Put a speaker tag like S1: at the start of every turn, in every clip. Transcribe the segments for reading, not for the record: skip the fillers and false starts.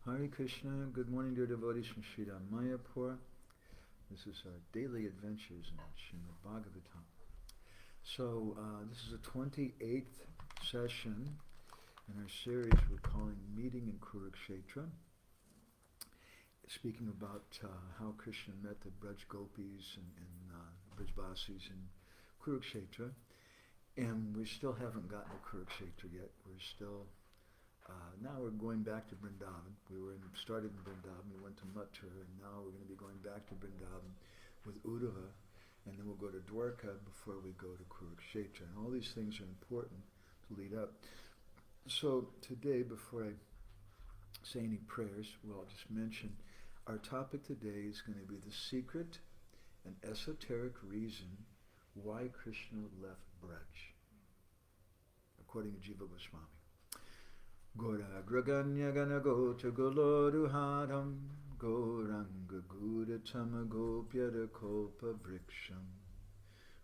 S1: Hare Krishna, good morning dear devotees from Sridhar Mayapur. This is our daily adventures in Srimad Bhagavatam. So this is the 28th session in our series we're calling Meeting in Kurukshetra, speaking about how Krishna met the Braj Gopis and Brajbasis in Kurukshetra. And we still haven't gotten to Kurukshetra yet. We're still now we're going back to Vrindavan. We started in Vrindavan, we went to Mathura, and now we're going to be going back to Vrindavan with Uddhava, and then we'll go to Dwarka before we go to Kurukshetra. And all these things are important to lead up. So today, before I say any prayers, I'll just mention our topic today is going to be the secret and esoteric reason why Krishna left Braj, according to Jiva Goswami. Gora graganya gana gota goloruharam goranga guda tamagopyada kopa vriksham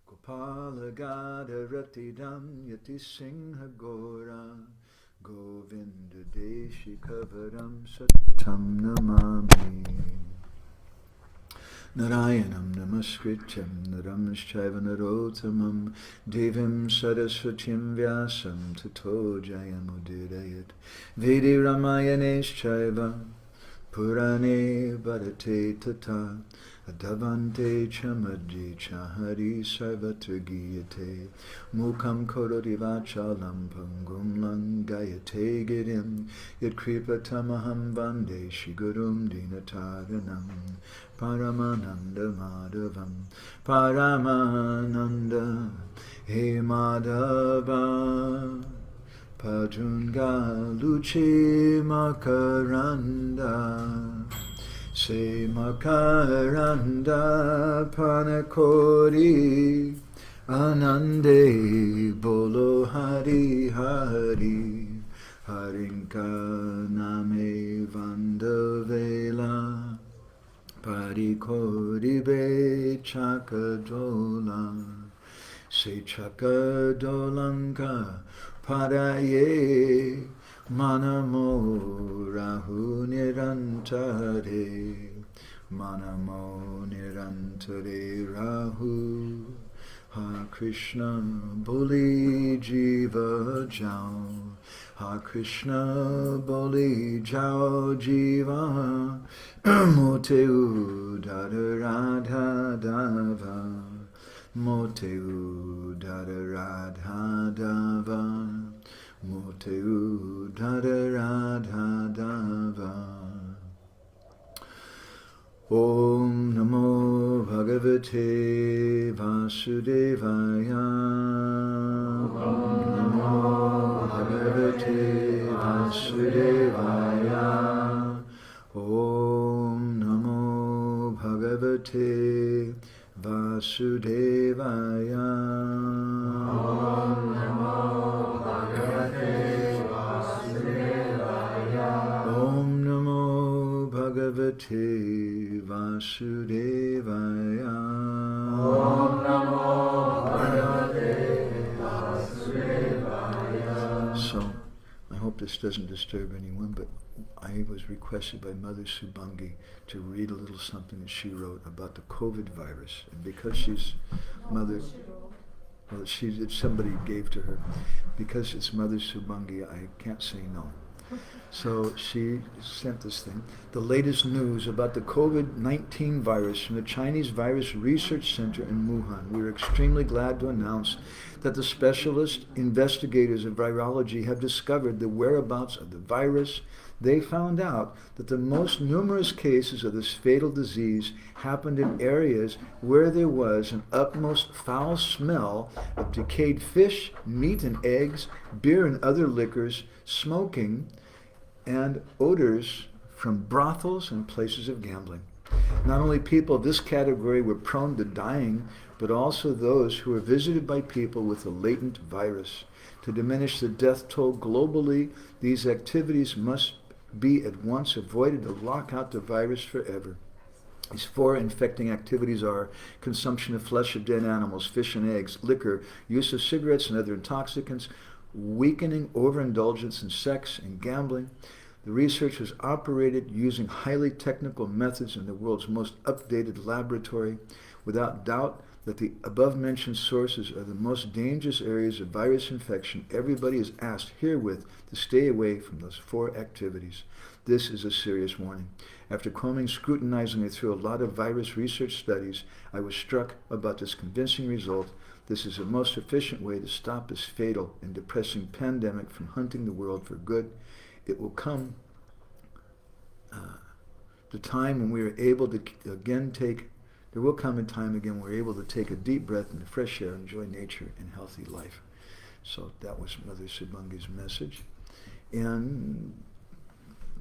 S1: Gopala gada ratidam yati singha gora Govinda deshi kavaram satam namami Narayanam namaskrityam naramshaiva narotamam devim saraswatim vyasam tato jayamudirayat Vedi ramayaneshchaiva purane bharate tata adavante chamadhi chahari sarvatra giyate mukam koroti vachalam pangum langayate girim yat kripatamaham vande shigurum dinataranam Paramananda Madhavam Paramananda He Madhava Pajunga Luchi Makaranda Se Makaranda Panakori Anande Bolo Hari Hari Harinka Name Vandavela Parikoribe chakadola Se chakadolanka paraye Manamo rahu nirantare Manamo nirantare rahu Ha Krishna boli jiva jao Ha Krishna boli jao jiva Moteu dada radha dava Moteu dada radha dava Moteu dada radha dava Om Namo Bhagavate Vasudevaya Om Namo Bhagavate Vasudevaya Om Namo Bhagavate Vasudevaya Om Namo Bhagavate Vasudevaya Om Namo Bhagavate Vasudevaya Om Namo Bhagavate Vasudevaya. So, I hope this doesn't disturb anyone, but I was requested by Mother Subhangi to read a little something that she wrote about the COVID virus. And because she's Mother, well, somebody gave to her. Because it's Mother Subhangi, I can't say no. So she sent this thing. The latest news about the COVID-19 virus from the Chinese Virus Research Center in Wuhan. We are extremely glad to announce that the specialist investigators of virology have discovered the whereabouts of the virus. They found out that the most numerous cases of this fatal disease happened in areas where there was an utmost foul smell of decayed fish, meat and eggs, beer and other liquors, smoking, and odors from brothels and places of gambling. Not only people of this category were prone to dying, but also those who were visited by people with a latent virus. To diminish the death toll globally, these activities must be at once avoided to lock out the virus forever. These four infecting activities are consumption of flesh of dead animals, fish and eggs, liquor, use of cigarettes and other intoxicants, weakening overindulgence in sex and gambling, The research was operated using highly technical methods in the world's most updated laboratory. Without doubt that the above-mentioned sources are the most dangerous areas of virus infection, everybody is asked herewith to stay away from those 4 activities. This is a serious warning. After combing scrutinizingly through a lot of virus research studies, I was struck about this convincing result. This is the most efficient way to stop this fatal and depressing pandemic from hunting the world for good. It will come the time when we are able to again there will come a time again when we're able to take a deep breath in the fresh air, enjoy nature and healthy life. So that was Mother Subhangi's message. And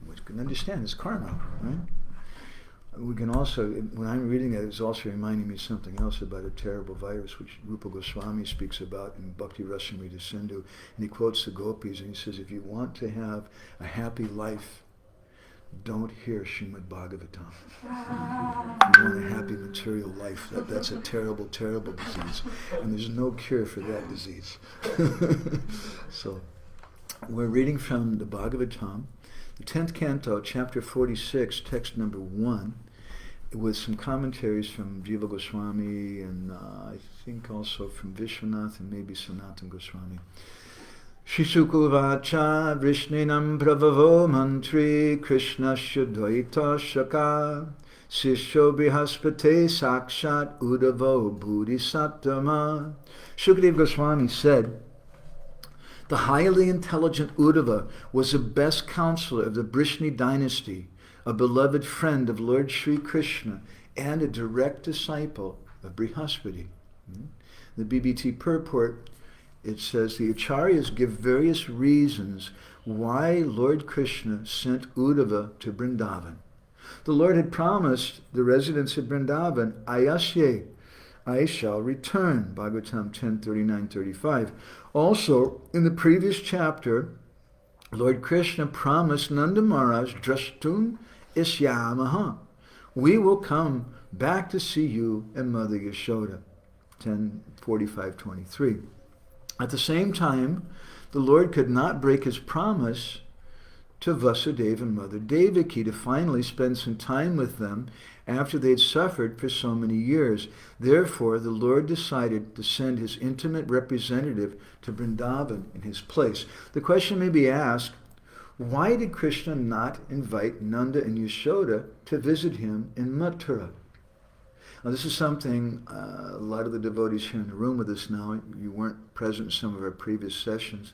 S1: we can understand it's karma, right? We can also, when I'm reading it, it's also reminding me of something else about a terrible virus, which Rupa Goswami speaks about in Bhakti Rasamrita Sindhu. And he quotes the gopis, and he says, if you want to have a happy life, don't hear Srimad Bhagavatam. If you want a happy material life, that's a terrible, terrible disease. And there's no cure for that disease. So, we're reading from the Bhagavatam, the 10th canto, chapter 46, text number 1, with some commentaries from Jiva Goswami and I think also from Vishwanath and maybe Sanatana Goswami. Shishukuvacha Vrishninam Pravavo Mantri Krishna Shuddhaita Shaka Sisho Brihaspate Sakshat Udavo Bodhisattva. Shukadeva Goswami said, the highly intelligent Uddhava was the best counselor of the Brishni dynasty, a beloved friend of Lord Sri Krishna, and a direct disciple of Brihaspati. The BBT purport, it says, the acaryas give various reasons why Lord Krishna sent Uddhava to Vrindavan. The Lord had promised the residents of Vrindavan, Ayasye, I shall return, Bhagavatam 10:39-35. Also, in the previous chapter, Lord Krishna promised Nanda Maharaj, Drashtun Isyamaha, we will come back to see you and Mother Yashoda, 10:45-23. At the same time, the Lord could not break his promise to Vasudeva and Mother Devaki to finally spend some time with them after they'd suffered for so many years. Therefore, the Lord decided to send his intimate representative to Vrindavan in his place. The question may be asked, why did Krishna not invite Nanda and Yashoda to visit him in Mathura? Now, this is something a lot of the devotees here in the room with us now, you weren't present in some of our previous sessions.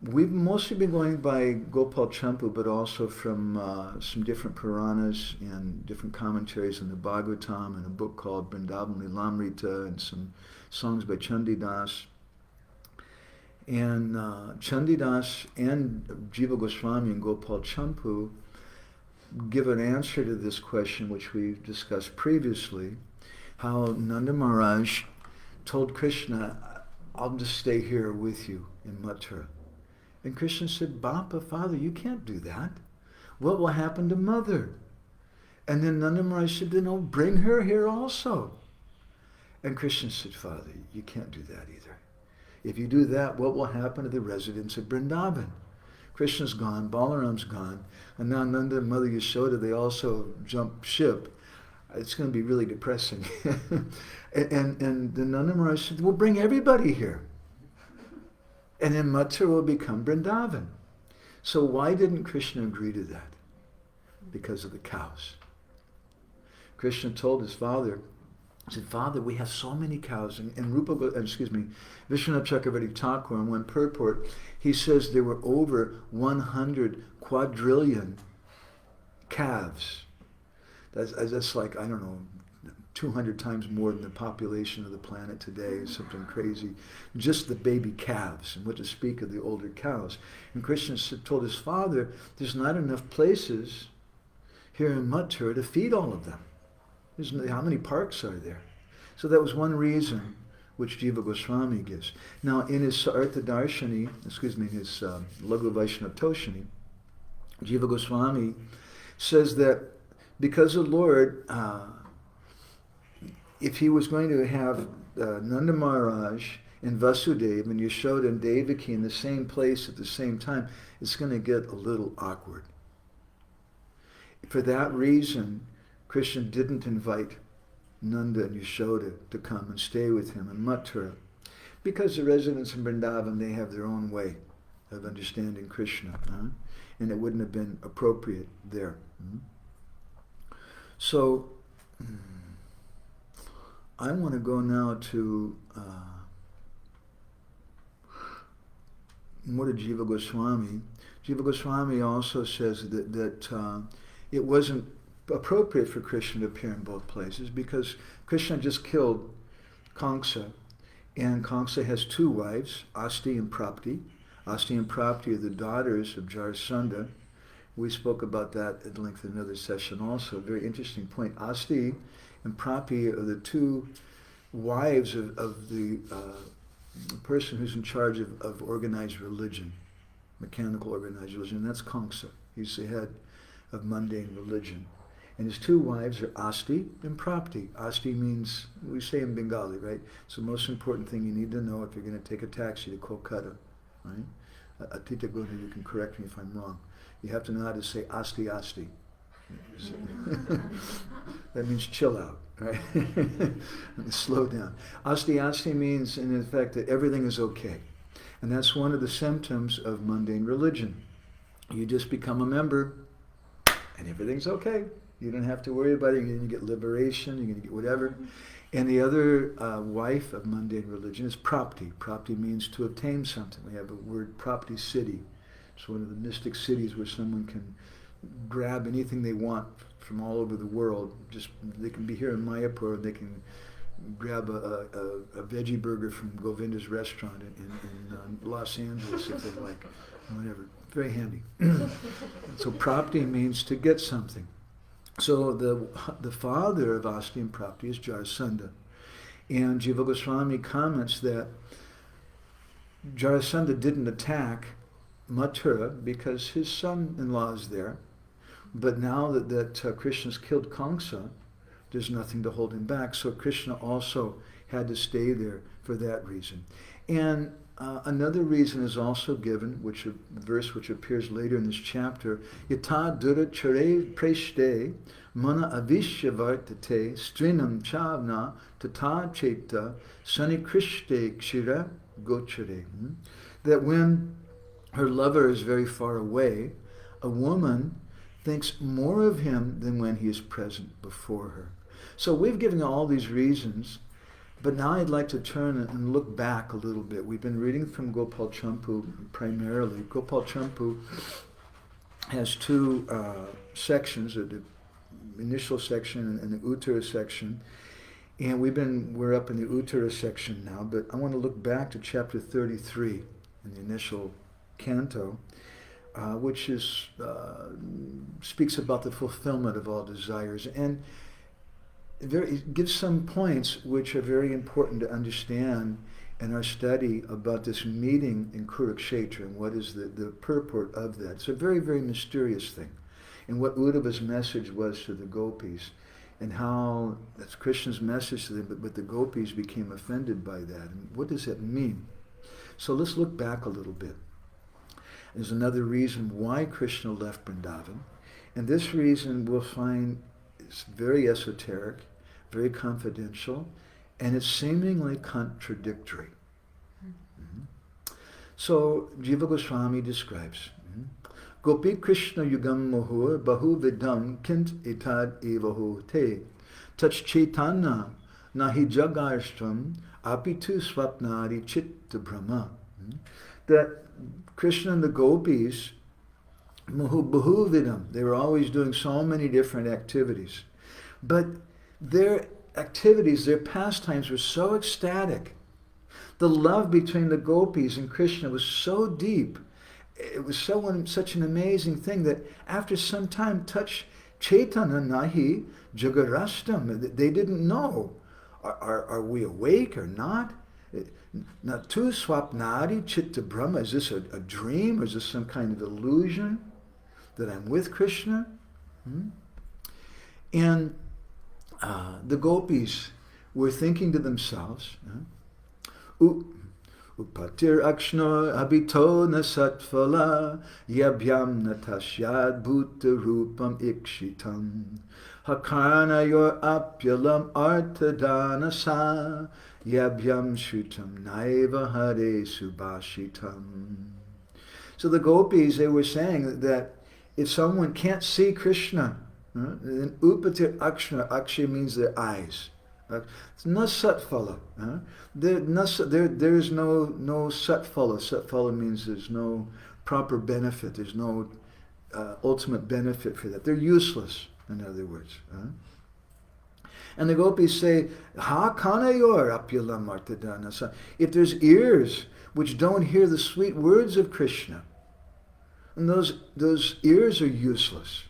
S1: We've mostly been going by Gopal Campu, but also from some different Puranas and different commentaries on the Bhagavatam and a book called Vrindavan Lilamrita and some songs by Chandidas. And Chandidas and Jiva Goswami and Gopal Campu give an answer to this question, which we've discussed previously, how Nanda Maharaj told Krishna, I'll just stay here with you in Mathura. And Krishna said, Bappa, Father, you can't do that. What will happen to Mother? And then Nanda Maharaj said, then I'll bring her here also. And Krishna said, Father, you can't do that either. If you do that, what will happen to the residents of Vrindavan? Krishna's gone, Balaram's gone, and now Nanda and Mother Yashoda, they also jump ship. It's going to be really depressing. and the Nanda Maharaj said, we'll bring everybody here. And then Mathura will become Vrindavan. So why didn't Krishna agree to that? Because of the cows. Krishna told his father, he said, Father, we have so many cows. And Vishwanath Chakravarti Thakur, in one purport, he says there were over 100 quadrillion calves. That's like, I don't know, 200 times more than the population of the planet today, something crazy. Just the baby calves, and what to speak of the older cows. And Krishna told his father, there's not enough places here in Mathura to feed all of them. How many parks are there? So that was one reason which Jiva Goswami gives. Now in his Sartha Darshani, his Laghu Vaishnava Toshani, Jiva Goswami says that because the Lord, if he was going to have Nanda Maharaj and Vasudeva and Yashoda and Devaki in the same place at the same time, it's going to get a little awkward. for that reason, Krishna didn't invite Nanda and Yashoda to come and stay with him in Mathura, because the residents in Vrindavan, they have their own way of understanding Krishna, and it wouldn't have been appropriate there. So, I want to go now to more to Jiva Goswami. Jiva Goswami also says that it wasn't appropriate for Krishna to appear in both places because Krishna just killed Kamsa, and Kamsa has two wives, Asti and Prapti. Asti and Prapti are the daughters of Jarasandha. We spoke about that at length in another session also. A very interesting point. Asti and Prapti are the two wives of the person who's in charge of organized religion, mechanical organized religion, and that's Kamsa. He's the head of mundane religion. And his two wives are Asti and Prapti. Asti means, we say in Bengali, right? It's the most important thing you need to know if you're going to take a taxi to Kolkata, right? Atita Guna, you can correct me if I'm wrong. You have to know how to say Asti Asti. That means chill out, right? Slow down. Asti Asti means, in effect, that everything is okay. And that's one of the symptoms of mundane religion. You just become a member, and everything's okay. You don't have to worry about it. You're going to get liberation. You're going to get whatever. And the other wife of mundane religion is Prapti. Prapti means to obtain something. We have a word, Prapti city. It's one of the mystic cities where someone can grab anything they want from all over the world. Just they can be here in Mayapur. They can grab a veggie burger from Govinda's restaurant in Los Angeles if they like. Whatever. Very handy. So Prapti means to get something. So the father of Asti and Prapti is Jarasandha. And Jiva Goswami comments that Jarasandha didn't attack Mathura because his son-in-law is there. But now that Krishna's killed Kamsa, there's nothing to hold him back. So Krishna also had to stay there for that reason. And another reason is also given, which a verse which appears later in this chapter, Yata dura chare preshte mana avishya vartate strinam chavna tata cheta sanikrishte kshira gochare. That when her lover is very far away, a woman thinks more of him than when he is present before her. So we've given all these reasons, but now I'd like to turn and look back a little bit. We've been reading from Gopal Campu primarily. Gopal Campu has two sections, the initial section and the Uttara section. And we're up in the Uttara section now, but I want to look back to chapter 33 in the initial canto, which is speaks about the fulfillment of all desires. And it gives some points which are very important to understand in our study about this meeting in Kurukshetra and what is the purport of that. It's a very, very mysterious thing. And what Uddhava's message was to the gopis and how that's Krishna's message to them, but the gopis became offended by that. And what does that mean? So let's look back a little bit. There's another reason why Krishna left Vrindavan. And this reason we'll find is very esoteric, very confidential, and it's seemingly contradictory. So Jiva Goswami describes, Gopi Krishna yugam mohur bahu vidam kint etad evahu te tach chaitanya nahi jagarstram apitu swapnari chitta brahma. That Krishna and the gopis, bahu vidam, they were always doing so many different activities. But their activities, their pastimes were so ecstatic. The love between the gopis and Krishna was so deep. It was such an amazing thing that after some time, touch Chaitanya nahi jagarastam. They didn't know, are we awake or not? Natu swapnadi chitta brahma. Is this a dream? Or is this some kind of illusion that I'm with Krishna? And the gopis were thinking to themselves, Upatir akshno abhito na satphala yabhyam natashyad bhuta rupam ikshitam hakarna yor apyalam artadana sa yabhyam shutam naiva hare subhashitam. So the gopis, they were saying that if someone can't see Krishna, then upatir akshna, akshay means their eyes. It's na satphala. There is no satphala. Satphala means there's no proper benefit. There's no ultimate benefit for that. They're useless, in other words. And the gopis say, ha kanayor apyalam artadana. If there's ears which don't hear the sweet words of Krishna, and those ears are useless.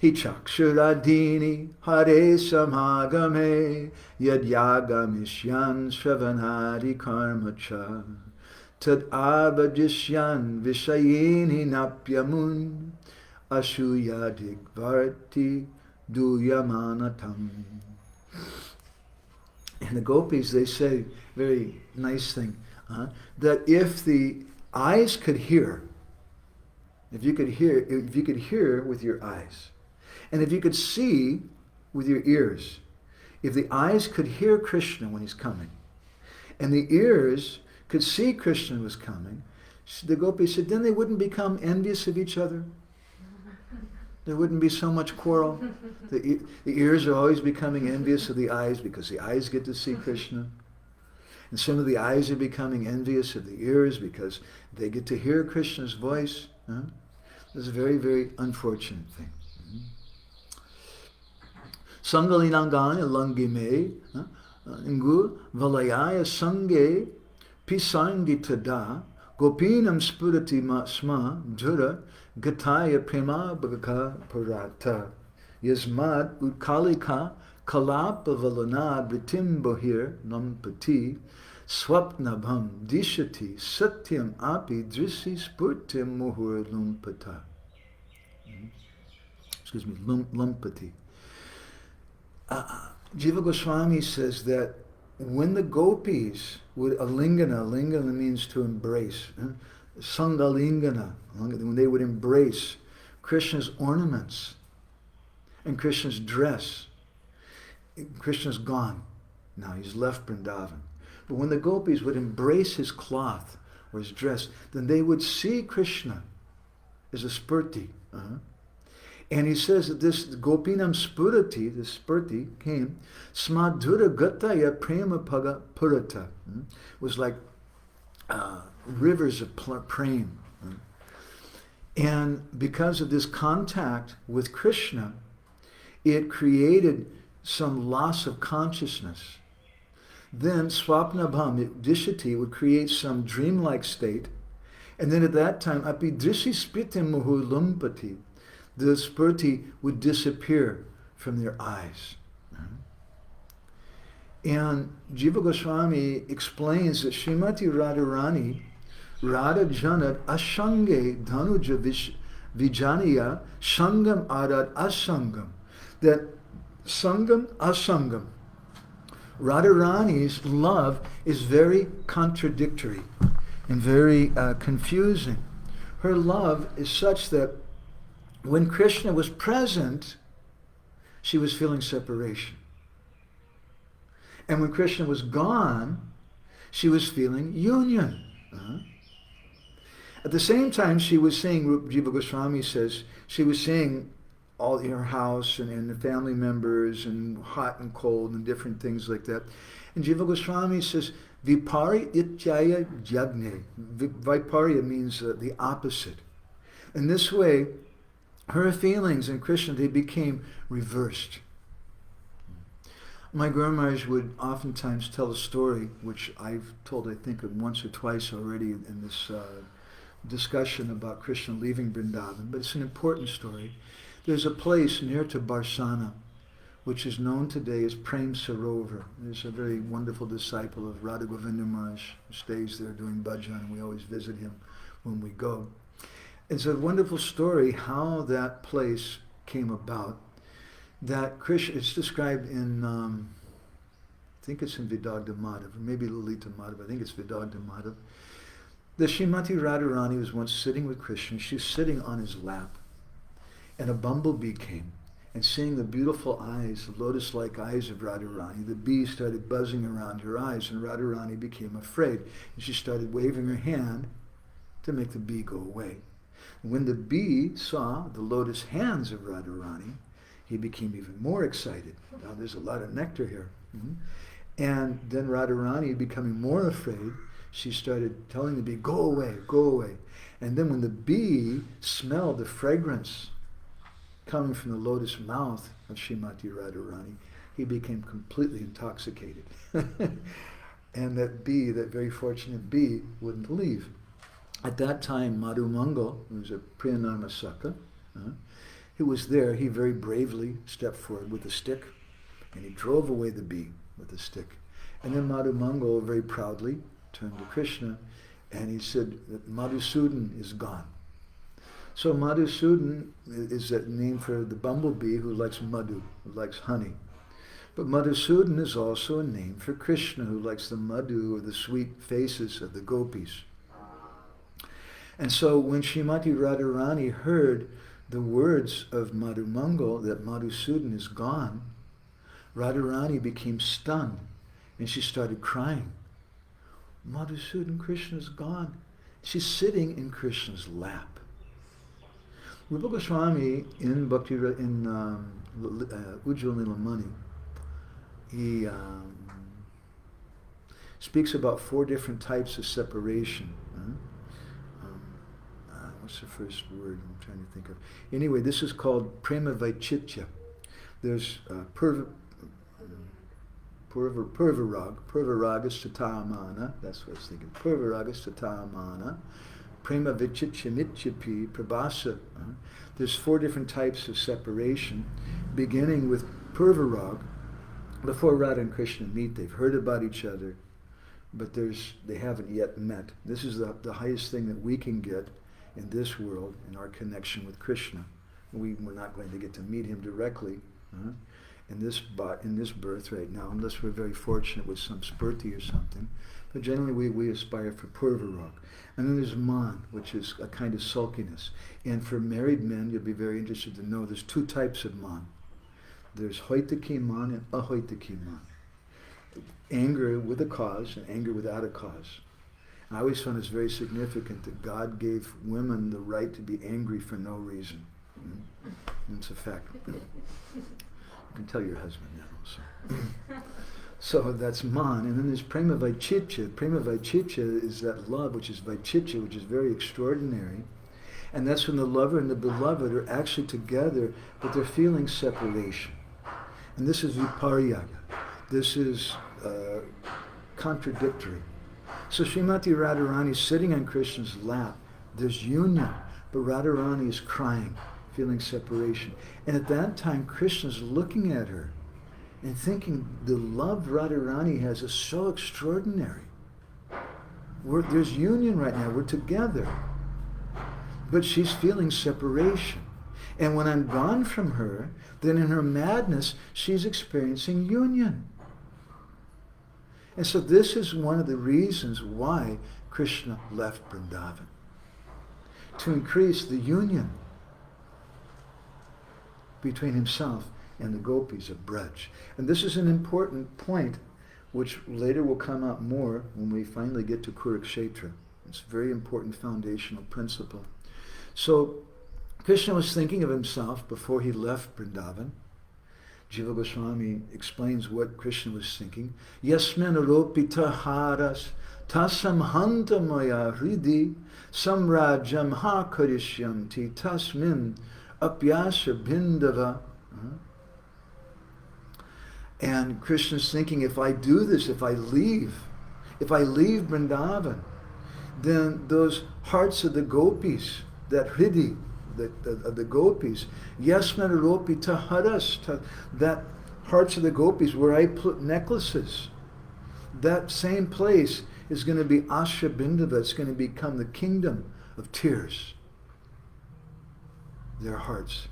S1: Hichakshuradini hare samagame yadyagamisyan shravanadi karmacha tad abadishyan vishayini napyamun ashuyadigvarti duyamanatam. And the gopis, they say, very nice thing, that if the eyes could hear, if you could hear with your eyes, and if you could see with your ears, if the eyes could hear Krishna when he's coming, and the ears could see Krishna was coming, the gopis said, then they wouldn't become envious of each other. There wouldn't be so much quarrel. The ears are always becoming envious of the eyes because the eyes get to see Krishna. And some of the eyes are becoming envious of the ears because they get to hear Krishna's voice. This is a very, very unfortunate thing. Sangalinanganya langime ingu valayaya sange pisangi tada gopinam spurati sma jura gataya prema bhagaka parata yasmad utkalika kalapa valana britim bohir nampati swapnabham dishati satyam api drisi spurtim muhur lumpata. Lumpati. Jiva Goswami says that when the gopis would alingana means to embrace, sangalingana, when they would embrace Krishna's ornaments and Krishna's dress. Krishna's gone. Now he's left Vrindavan. But when the gopis would embrace his cloth or his dress, then they would see Krishna as a spurti. And he says that this gopinam spurati, this spurti came, smadhura gataya prema paga purata. Was like rivers of prema. And because of this contact with Krishna, it created some loss of consciousness. Then swapnabham dishati would create some dreamlike state. And then at that time, api drishi spritim muhu lumpati, the spurti would disappear from their eyes. And Jiva Goswami explains that Srimati Radharani, Radha Janat Ashange Dhanuja Vijaniya Sangam Arad Asangam, that Sangam Asangam, Radharani's love is very contradictory and very confusing. Her love is such that when Krishna was present, she was feeling separation. And when Krishna was gone, she was feeling union. At the same time, she was seeing, Jiva Goswami says, she was seeing all in her house and the family members and hot and cold and different things like that. And Jiva Goswami says, Vipari ityaya jagne. Viparya means the opposite. In this way, her feelings in Krishna, they became reversed. My Guru Maharaj would oftentimes tell a story, which I've told, I think, once or twice already in this discussion about Krishna leaving Vrindavan, but it's an important story. There's a place near to Barsana, which is known today as Prem Sarovar. There's a very wonderful disciple of Radha Govinda Maharaj who stays there doing bhajan, and we always visit him when we go. It's a wonderful story how that place came about. That Krishna, it's described in, I think it's in Vidagdha Madhav, or maybe Lalita Madhav, I think it's Vidagdha Madhav. The Srimati Radharani was once sitting with Krishna. She was sitting on his lap. And a bumblebee came. And seeing the beautiful eyes, the lotus-like eyes of Radharani, the bee started buzzing around her eyes, and Radharani became afraid. And she started waving her hand to make the bee go away. And when the bee saw the lotus hands of Radharani, he became even more excited. Now there's a lot of nectar here. And then Radharani, becoming more afraid, she started telling the bee, go away, go away. And then when the bee smelled the fragrance coming from the lotus mouth of Srimati Radharani, he became completely intoxicated. And that bee, that very fortunate bee, wouldn't leave. At that time, Madhu Mangal, who was a Priyanarmasaka, who was there, he very bravely stepped forward with a stick, and he drove away the bee with a stick. And then Madhu Mangal very proudly turned to Krishna, and he said that Madhusudan is gone. So Madhusudan is that name for the bumblebee who likes madhu, who likes honey. But Madhusudan is also a name for Krishna, who likes the madhu, or the sweet faces of the gopis. And so when Srimati Radharani heard the words of Madhu Mangal, that Madhusudan is gone, Radharani became stunned, and she started crying. Madhusudan, Krishna is gone. She's sitting in Krishna's lap. Rupa Goswami in Bhakti in Ujjwal Nilamani, he speaks about 4 different types of separation. What's the first word I'm trying to think of? Anyway, this is called prema vaichitya. There's purvaragas tatamana, that's what I was thinking, purvaragas tatamana, prema vichitya mityapi prabhasa. There's 4 different types of separation, beginning with purvarag. Before Radha and Krishna meet, they've heard about each other, but they haven't yet met. This is the highest thing that we can get in this world, in our connection with Krishna. We're not going to get to meet him directly in this birth right now, unless we're very fortunate with some spurti or something. But generally we aspire for purvarag. And then there's man, which is a kind of sulkiness. And for married men, you'll be very interested to know there's 2 types of man. There's hoitaki man and ahoitaki man. Anger with a cause and anger without a cause. I always found it's very significant that God gave women the right to be angry for no reason. And it's a fact. You can tell your husband that also. So that's man. And then there's prema vaichitya. Prema vaichitya is that love, which is vaichitya, which is very extraordinary. And that's when the lover and the beloved are actually together, but they're feeling separation. And this is viparyaga. This is contradictory. So Srimati Radharani is sitting on Krishna's lap. There's union, but Radharani is crying, feeling separation. And at that time, Krishna's looking at her and thinking the love Radharani has is so extraordinary. There's union right now. We're together. But she's feeling separation. And when I'm gone from her, then in her madness, she's experiencing union. And so this is one of the reasons why Krishna left Vrindavan. To increase the union between himself and the gopis of Braj. And this is an important point, which later will come out more when we finally get to Kurukshetra. It's a very important foundational principle. So Krishna was thinking of himself before he left Vrindavan. Jiva Goswami explains what Krishna was thinking. Yasmin aropita haras tasam hanta maya hridi samrajam ha karishyanti tasmin apyasha bhindava. And Krishna's thinking, if I do this, if I leave Vrindavan, then those hearts of the gopis, that hridi, the gopis, yasman aropita haras, that hearts of the gopis where I put necklaces, that same place is going to be Asha Bindava. It's going to become the kingdom of tears. Their hearts.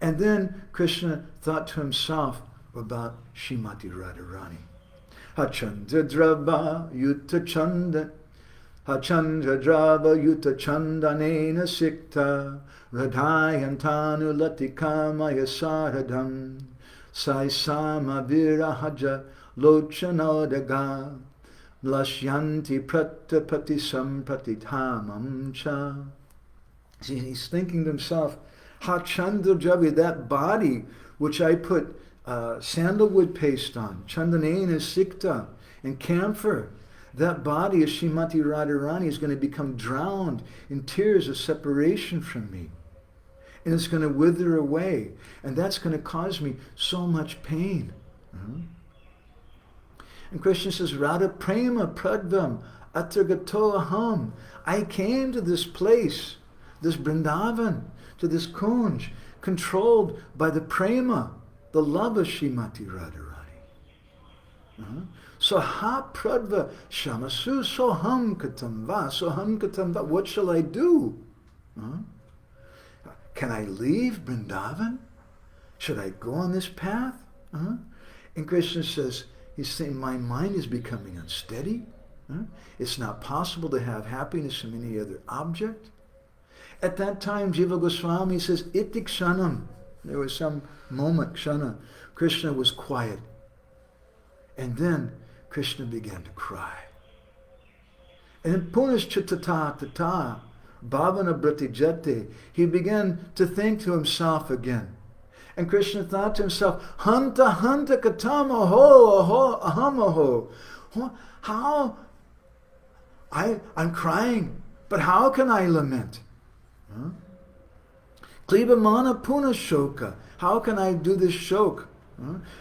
S1: And then Krishna thought to himself, about Srimati Radharani. Hachandra Draba Yuta Chanda Hachandra Draba Yuta Chandanena Sikta Radhayantanu Latikama Saradham Saisama Virahaja Lochanadaga Lashyanti Pratapati Sampratithamam Cha. See, he's thinking to himself, Hachandra Draba, that body which I put sandalwood paste on, Chandanena Sikta, and camphor, that body of Srimati Radharani is going to become drowned in tears of separation from me. And it's going to wither away. And that's going to cause me so much pain. And Krishna says, Radha Prema Pradvam Atragato Aham. I came to this place, this Vrindavan, to this Kunj, controlled by the prema, the love of Srimati Radharani. So ha pradva shamasu soham katamva, soham katamva. What shall I do? Can I leave Vrindavan? Should I go on this path? And Krishna says, he's saying, my mind is becoming unsteady. It's not possible to have happiness from any other object. At that time, Jiva Goswami says, iti kshanam. There was some moment, kshana, Krishna was quiet. And then Krishna began to cry. And in punaschitata tata, bhavana bratijate, he began to think to himself again. And Krishna thought to himself, hanta hanta katamaho aho ahamaho. How? I'm crying, but how can I lament? Klibamana puna shoka. How can I do this shok?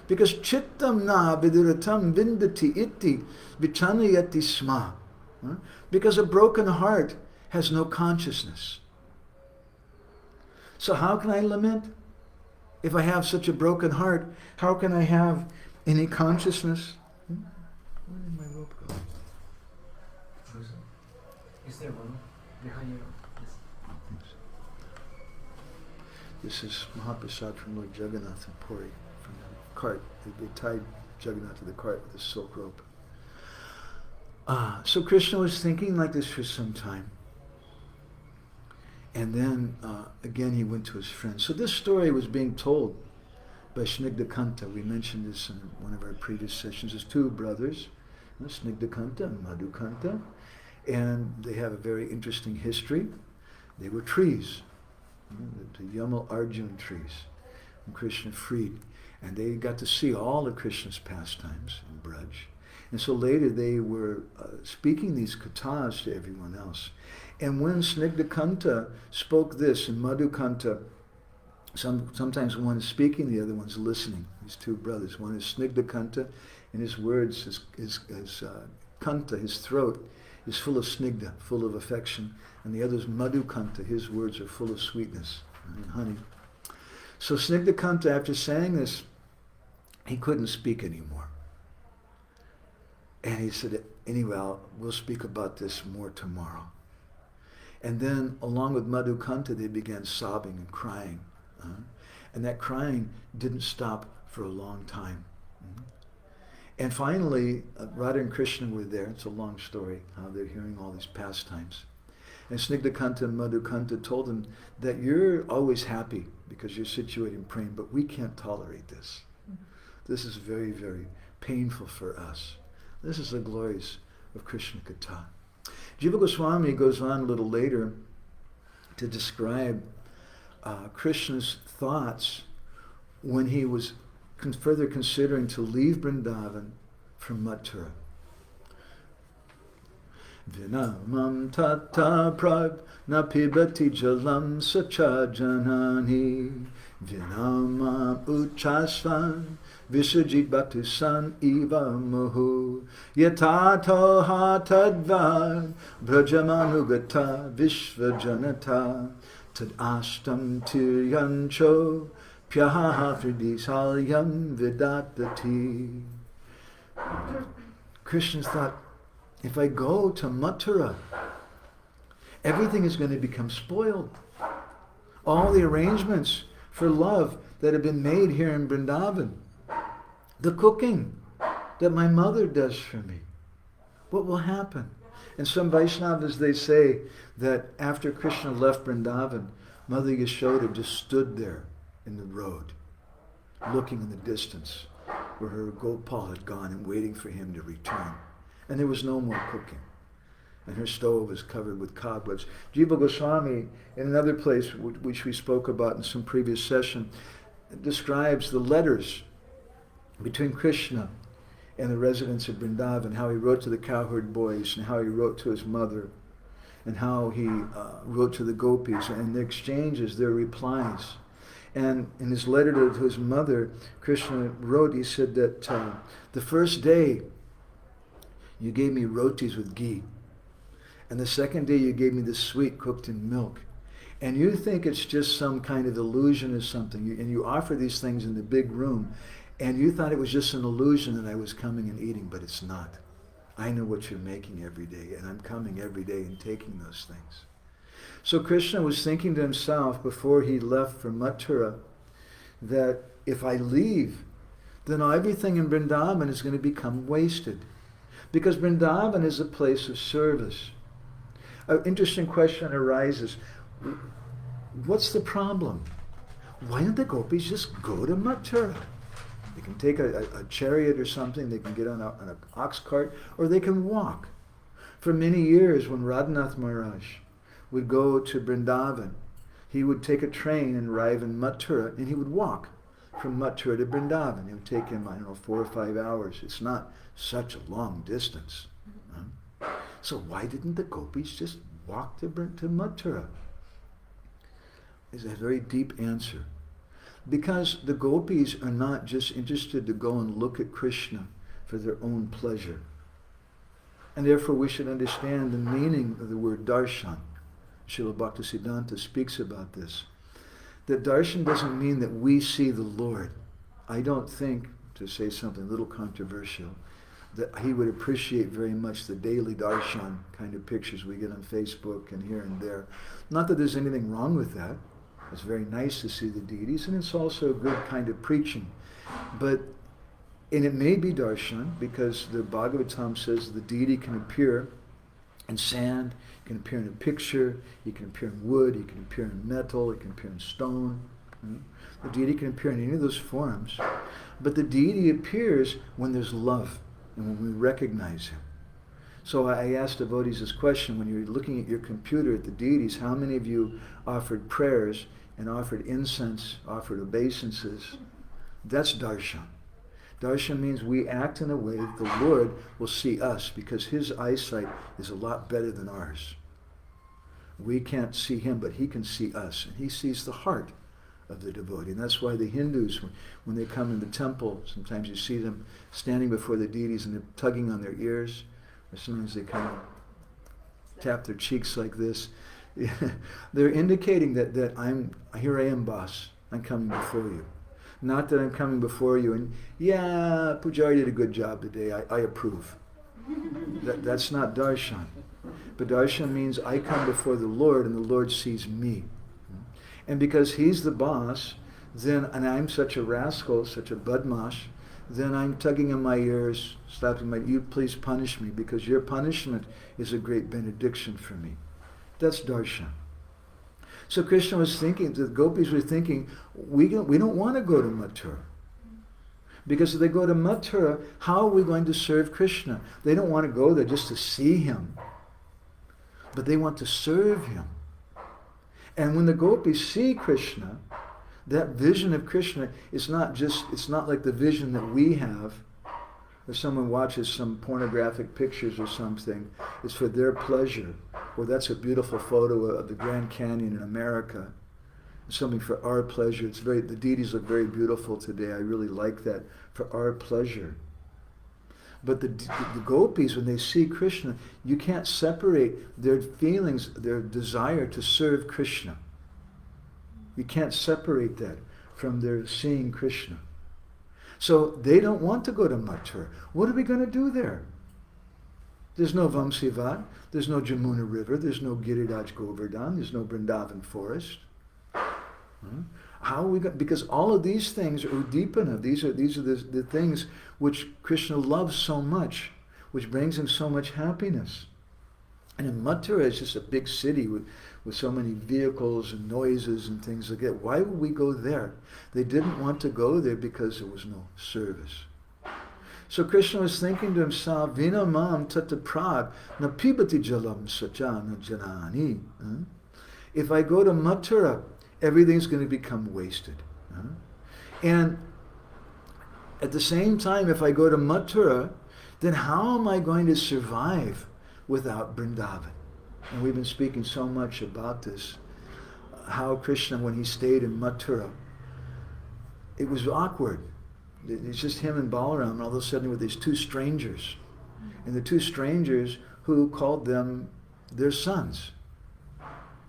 S1: Because chittam na vidiratam vindati iti vichanayati sma. Because a broken heart has no consciousness. So how can I lament? If I have such a broken heart, how can I have any consciousness? Where did my rope go?
S2: Is there one behind you?
S1: This is Mahaprasad from Lord Jagannath and Puri, from the cart. They tied Jagannath to the cart with a silk rope. So Krishna was thinking like this for some time. And then, again, he went to his friends. So this story was being told by Snigdhakanta. We mentioned this in one of our previous sessions. There's two brothers, Snigdhakanta and Madhukanta. And they have a very interesting history. They were trees. The Yamal Arjun trees, and Krishna freed. And they got to see all of Krishna's pastimes in Braj. And so later they were speaking these kathas to everyone else. And when Snigdhakanta spoke this, and Madhukanta, sometimes one is speaking, the other one's listening. These two brothers. One is Snigdhakanta, and his words, his kanta, his throat, is full of snigdha, full of affection. And the other is Madhukanta, his words are full of sweetness and honey. So Snigdhakanta, after saying this, he couldn't speak anymore. And he said, anyway, we'll speak about this more tomorrow. And then, along with Madhukanta, they began sobbing and crying. And that crying didn't stop for a long time. And finally, Radha and Krishna were there. It's a long story, how they're hearing all these pastimes. And Snigdhakanta and Madhukanta told him that you're always happy because you're situated in prema, but we can't tolerate this. This is very, very painful for us. This is the glories of Krishna Katha. Jiva Goswami goes on a little later to describe Krishna's thoughts when he was further considering to leave Vrindavan from Mathura. Vinamam tata prab na pibati jalam sacha janani vinamam uchasvan visajit batusan iva muhu yatato hatadvad brajamanugata vishvajanata tad ashtam tiryancho pyaha fridisalyam vidatati. Krishna thought, if I go to Mathura, everything is going to become spoiled. All the arrangements for love that have been made here in Vrindavan, The cooking that my mother does for me. What will happen? And some Vaishnavas, they say that after Krishna left Vrindavan, Mother Yashoda just stood there in the road, looking in the distance where her Gopal had gone and waiting for him to return. And there was no more cooking. And her stove was covered with cobwebs. Jiva Goswami, in another place which we spoke about in some previous session, describes the letters between Krishna and the residents of Vrindavan, how he wrote to the cowherd boys, and how he wrote to his mother, and how he wrote to the gopis, and their exchanges, their replies. And in his letter to his mother, Krishna wrote, he said that the first day you gave me rotis with ghee, and the second day you gave me the sweet cooked in milk. And you think it's just some kind of illusion or something, and you offer these things in the big room, and you thought it was just an illusion that I was coming and eating, but it's not. I know what you're making every day, and I'm coming every day and taking those things. So Krishna was thinking to himself before he left for Mathura that if I leave, then everything in Vrindavan is going to become wasted. Because Vrindavan is a place of service. An interesting question arises. What's the problem? Why don't the gopis just go to Mathura? They can take a chariot or something, they can get on an ox cart, or they can walk. For many years, when Radhanath Maharaj would go to Vrindavan, he would take a train and arrive in Mathura, and he would walk from Mathura to Vrindavan. It would take him, 4 or 5 hours. It's not such a long distance. So why didn't the gopis just walk to Mathura? It's a very deep answer. Because the gopis are not just interested to go and look at Krishna for their own pleasure. And therefore we should understand the meaning of the word darshan. Srila Bhaktisiddhanta speaks about this. That darshan doesn't mean that we see the Lord. I don't think, to say something a little controversial, that he would appreciate very much the daily darshan kind of pictures we get on Facebook and here and there. Not that there's anything wrong with that. It's very nice to see the deities, and it's also a good kind of preaching. And it may be darshan, because the Bhagavatam says the deity can appear in sand, he can appear in a picture, he can appear in wood, he can appear in metal, he can appear in stone. The deity can appear in any of those forms, but the deity appears when there's love and when we recognize him. So I asked devotees this question: when you're looking at your computer at the deities, how many of you offered prayers and offered incense, offered obeisances? That's darshan. Darshan means we act in a way that the Lord will see us, because his eyesight is a lot better than ours. We can't see him, but he can see us, and he sees the heart of the devotee. And that's why the Hindus, when they come in the temple, sometimes you see them standing before the deities and they're tugging on their ears, or sometimes they kind of tap their cheeks like this. They're indicating that here I am, boss. I'm coming before you. Not that I'm coming before you and, yeah, Pujari did a good job today. I approve. That's not darshan. But darshan means I come before the Lord and the Lord sees me. And because he's the boss, and I'm such a rascal, such a badmash, then I'm tugging on my ears, slapping you please punish me, because your punishment is a great benediction for me. That's darshan. So Krishna was thinking, the gopis were thinking, we don't want to go to Mathura. Because if they go to Mathura, how are we going to serve Krishna? They don't want to go there just to see him, but they want to serve him. And when the gopis see Krishna, that vision of Krishna is it's not like the vision that we have. If someone watches some pornographic pictures or something, it's for their pleasure. Well, that's a beautiful photo of the Grand Canyon in America. It's something for our pleasure. The deities look very beautiful today. I really like that, for our pleasure. But the gopis, when they see Krishna, you can't separate their feelings, their desire to serve Krishna. You can't separate that from their seeing Krishna. So they don't want to go to Mathura. What are we going to do there? There's no Vamsivat, there's no Jamuna River, there's no Giriraj Govardhan, there's no Vrindavan forest. How are we going? Because all of these things are udipana. These are the things which Krishna loves so much, which brings him so much happiness. And in Mathura, it's just a big city with so many vehicles and noises and things like that. Why would we go there? They didn't want to go there because there was no service. So Krishna was thinking to himself, Vina mam tata prag na pibati jalam sajana janani. If I go to Mathura, everything's going to become wasted. And at the same time, if I go to Mathura, then how am I going to survive without Vrindavan? And we've been speaking so much about this, how Krishna, when he stayed in Mathura, it was awkward. It's just him and Balaram, and all of a sudden with these two strangers. And the two strangers who called them their sons.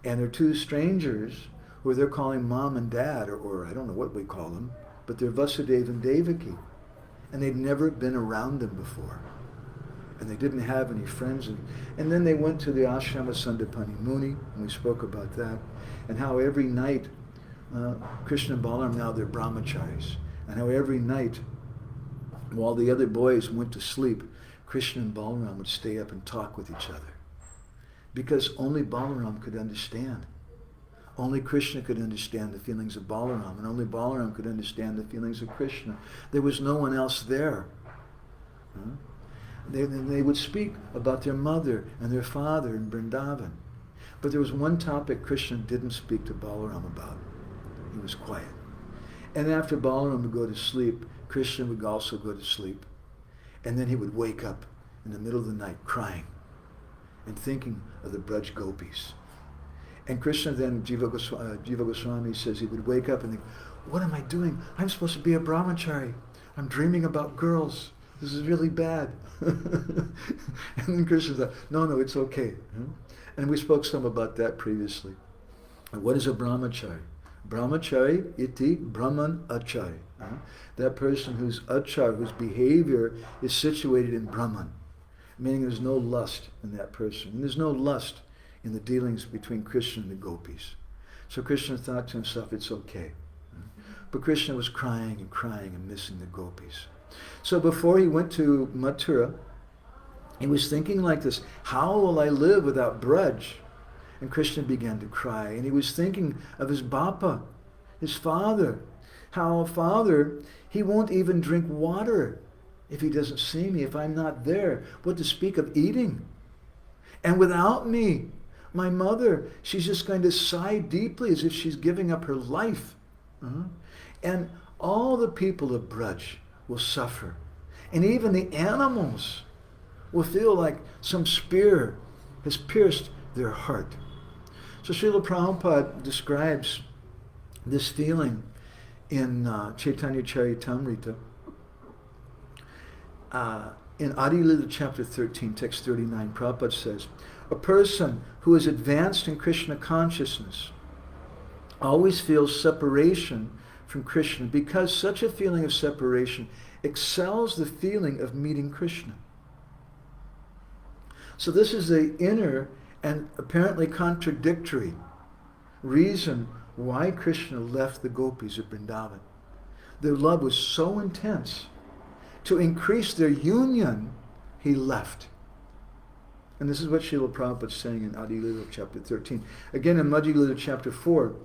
S1: And they're two strangers who they're calling mom and dad, or I don't know what we call them, but they're Vasudeva and Devaki. And they'd never been around them before. And they didn't have any friends. And then they went to the ashram of Sandipani Muni, and we spoke about that, and how every night, Krishna and Balaram, now they're Brahmacharis, and how every night, while the other boys went to sleep, Krishna and Balaram would stay up and talk with each other. Because only Balaram could understand. Only Krishna could understand the feelings of Balaram, and only Balaram could understand the feelings of Krishna. There was no one else there. They would speak about their mother and their father in Vrindavan. But there was one topic Krishna didn't speak to Balaram about. He was quiet. And after Balaram would go to sleep, Krishna would also go to sleep. And then he would wake up in the middle of the night crying and thinking of the Braj gopis. And Krishna then, Jiva Goswami says he would wake up and think, what am I doing? I'm supposed to be a Brahmachari. I'm dreaming about girls. This is really bad. And then Krishna said, no, it's okay. And we spoke some about that previously. And what is a Brahmachari? Brahmachari iti Brahman achari. That person whose achar, whose behavior is situated in Brahman. Meaning there's no lust in that person. And there's no lust in the dealings between Krishna and the gopis. So Krishna thought to himself, it's okay. But Krishna was crying and missing the gopis. So before he went to Mathura, he was thinking like this, how will I live without Braj? And Krishna began to cry. And he was thinking of his Bapa, his father. How a father, he won't even drink water if he doesn't see me, if I'm not there. What to speak of eating? And without me, my mother, she's just going to sigh deeply as if she's giving up her life. And all the people of Braj will suffer. And even the animals will feel like some spear has pierced their heart. So Srila Prabhupada describes this feeling in Chaitanya Charitamrita. In Adi Lila chapter 13, text 39, Prabhupada says, a person who is advanced in Krishna consciousness always feels separation from Krishna because such a feeling of separation excels the feeling of meeting Krishna. So this is the inner and apparently contradictory reason why Krishna left the gopis at Vrindavan. Their love was so intense. To increase their union, he left. And this is what Srila Prabhupada is saying in Adi Lila chapter 13. Again in Madhya Lila chapter 4,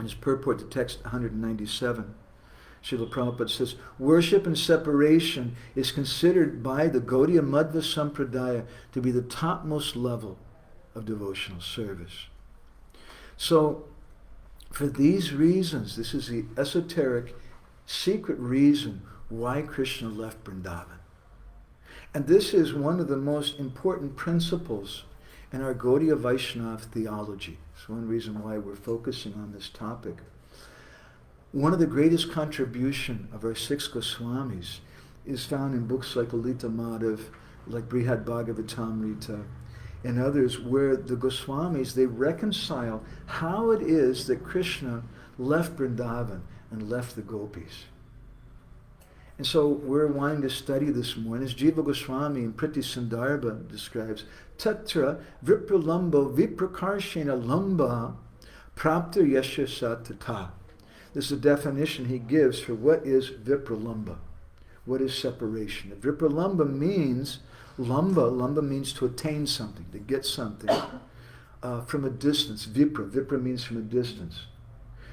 S1: in his purport to text 197, Srila Prabhupada says, worship and separation is considered by the Gaudiya Madhva Sampradaya to be the topmost level of devotional service. So, for these reasons, this is the esoteric, secret reason why Krishna left Vrindavan. And this is one of the most important principles in our Gaudiya Vaishnava theology. It's one reason why we're focusing on this topic. One of the greatest contribution of our six Goswamis is found in books like Lalita Madhav, like Brihad Bhagavatamrita, and others, where the Goswamis, they reconcile how it is that Krishna left Vrindavan and left the gopis. And so we're wanting to study this more. And as Jiva Goswami in Priti Sandarbha describes, Tatra vipralambo viprakarshena lamba prapta yasha tata. This is the definition he gives for what is vipralamba. What is separation? Vipralamba means, lamba means to attain something, to get something from a distance. Vipra means from a distance.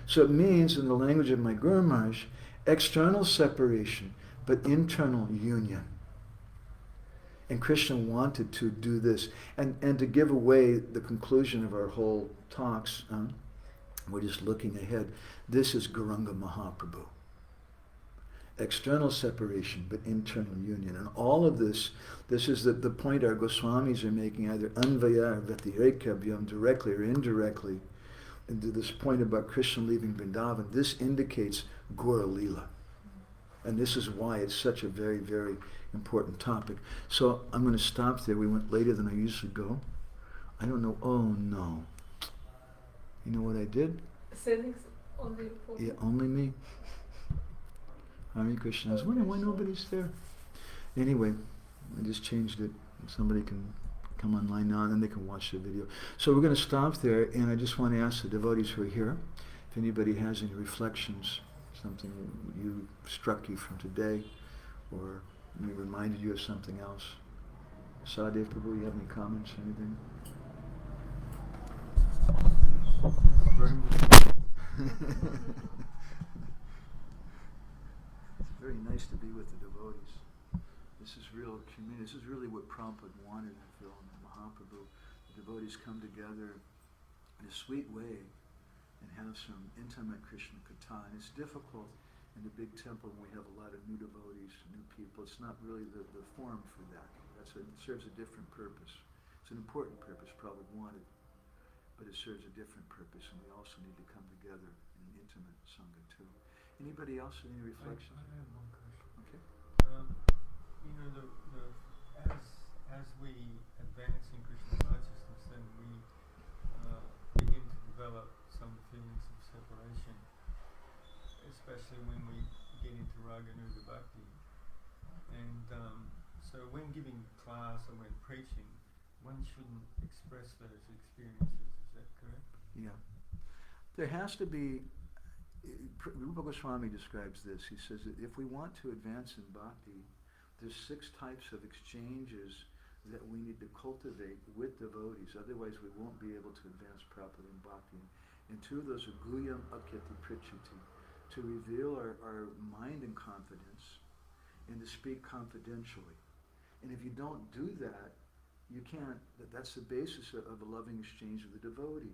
S1: So it means, in the language of my Guru Maharaj, external separation, but internal union. And Krishna wanted to do this. And to give away the conclusion of our whole talks, we're just looking ahead. This is Gauranga Mahaprabhu. External separation, but internal union. And all of this is the point our Goswamis are making, either anvaya or vyatireka, directly or indirectly, into this point about Krishna leaving Vrindavan. This indicates Gaura Leela. And this is why it's such a very, very important topic. So I'm going to stop there. We went later than I usually go. I don't know. Oh, no. You know what I did?
S3: Settings only for
S1: Yeah, only me. Hare Krishna. I was wondering why nobody's there. Anyway, I just changed it. Somebody can come online now and then they can watch the video. So we're going to stop there, and I just want to ask the devotees who are here, if anybody has any reflections, something you struck you from today, or maybe reminded you of something else. Sadev Prabhu, you have any comments, anything? It's very nice to be with the devotees. This is real community. This is really what Prabhupada wanted, I feel, in Mahaprabhu. The devotees come together in a sweet way and have some intimate Krishna Katha. And it's difficult in the big temple when we have a lot of new devotees, new people. It's not really the form for that. It serves a different purpose. It's an important purpose Prabhupada wanted, but it serves a different purpose, and we also need to come together in an intimate sangha too. Anybody else have any reflections?
S4: I have one question.
S1: Okay.
S4: You know, as we advance in Krishna consciousness, then we begin to develop some feelings of separation, especially when we get into Raganugabati. And so when giving class or when preaching, one shouldn't express those experiences. Is that correct?
S1: Yeah. There has to be, Rupa Goswami describes this. He says that if we want to advance in bhakti, there's 6 types of exchanges that we need to cultivate with devotees. Otherwise we won't be able to advance properly in bhakti. And 2 of those are guyam akyati prichiti, to reveal our mind in confidence and to speak confidentially. And if you don't do that, you can't, that's the basis of a loving exchange with the devotee.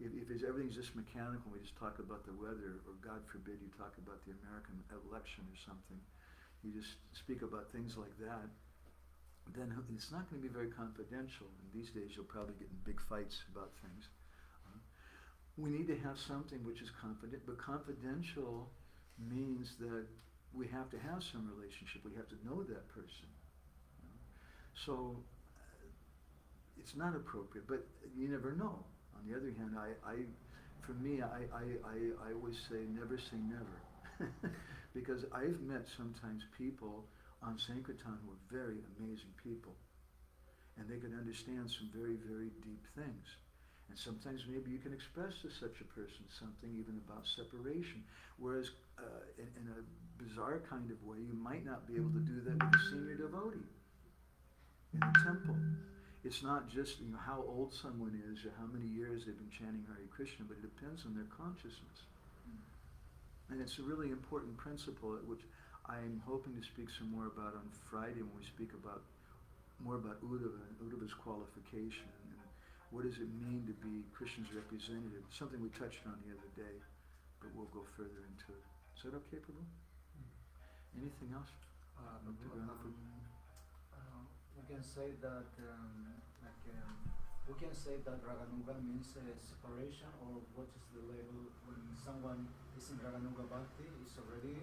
S1: If everything's just mechanical, we just talk about the weather, or God forbid you talk about the American election or something, you just speak about things like that, then it's not going to be very confidential. And these days you'll probably get in big fights about things. We need to have something which is confident, but confidential means that we have to have some relationship. We have to know that person. So it's not appropriate, but you never know. On the other hand, I always say never because I've met sometimes people on Sankirtan who are very amazing people, and they can understand some very, very deep things. And sometimes maybe you can express to such a person something even about separation, whereas in a bizarre kind of way, you might not be able to do that with a senior devotee in the temple. It's not just how old someone is or how many years they've been chanting Hare Krishna, but it depends on their consciousness. And it's a really important principle, which I'm hoping to speak some more about on Friday when we speak more about Uddhava and Uddhava's qualification and what does it mean to be Krishna's representative. Something we touched on the other day, but we'll go further into it. Is that okay, Prabhu? Anything else?
S2: We can say that we can say that Raganuga means separation, or what is the level when someone is in Raganugabati is already